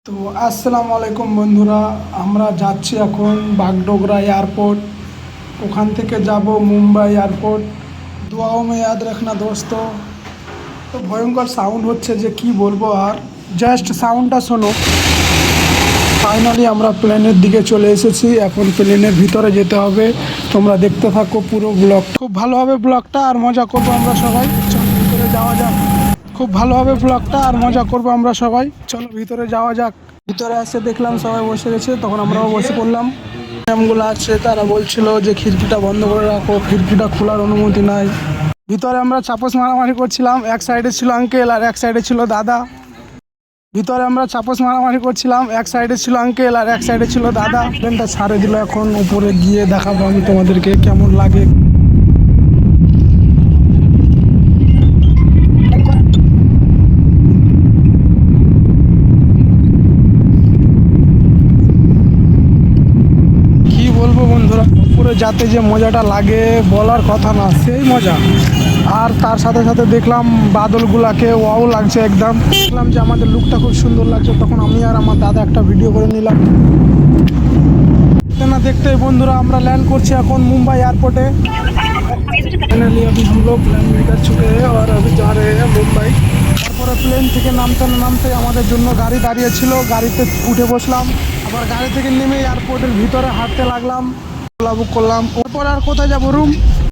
তো আসসালামু আলাইকুম বন্ধুরা, আমরা যাচ্ছি এখন বাগডোগরা এয়ারপোর্ট। ওখান থেকে যাব মুম্বাই এয়ারপোর্ট। দুয়াও মে याद रखना दोस्तों। তো ভয়ঙ্কর সাউন্ড হচ্ছে যে কি বলবো, আর জাস্ট সাউন্ডটা শোনো। ফাইনালি আমরা প্লেনের দিকে চলে এসেছি, এখন প্লেনের ভিতরে যেতে হবে। তোমরা দেখতে থাকো পুরো ব্লগটা, খুব ভালো হবে ব্লগটা, আর মজা করবো আমরা সবাই। চলো ভিতরে যাওয়া যাক। খুব ভালো হবে ব্লগটা, আর মজা করবো আমরা সবাই। চলো ভিতরে যাওয়া যাক। ভিতরে এসে দেখলাম সবাই বসে গেছে, তখন আমরাও বসে পড়লাম। ম্যামগুলো আছে, তারা বলছিল যে খিড়কিটা বন্ধ করে রাখো, খিড়কিটা খোলার অনুমতি নাই। ভিতরে আমরা চাপস মারামারি করছিলাম, এক সাইডে ছিল আঙ্কেল আর এক সাইডে ছিল দাদা। ভিতরে আমরা চাপস মারামারি করছিলাম, এক সাইডে ছিল আঙ্কেল আর এক সাইডে ছিল দাদা। প্লেনটা ছাড়ে দিল, এখন উপরে গিয়ে দেখাবো আমি তোমাদেরকে কেমন লাগে। কি বলবো বন্ধুরা, উপরে যাতে যে মজাটা লাগে বলার কথা না, সেই মজা। আর তার সাথে সাথে দেখলাম বাদলগুলাকে, ওয়াও লাগছে একদম। দেখলাম যে আমাদের লুকটা খুব সুন্দর লাগছে, তখন আমি আর আমার দাদা একটা ভিডিও করে নিলাম। না দেখতে বন্ধুরা, আমরা ল্যান্ড করছি এখন মুंबई एयरपोर्टे। फाइनली अभी हम लोग लैंड कर चुके हैं और अभी जा रहे हैं मुंबई। তারপরে প্লেন থেকে নামতে না নামতে আমাদের জন্য গাড়ি দাঁড়িয়ে ছিল, গাড়িতে উঠে বসলাম। আবার গাড়ি থেকে নেমে এয়ারপোর্টের ভিতরে হাঁটতে লাগলাম, ওলা বুক করলাম। ওরপর আর কোথায় যাবো, রুম।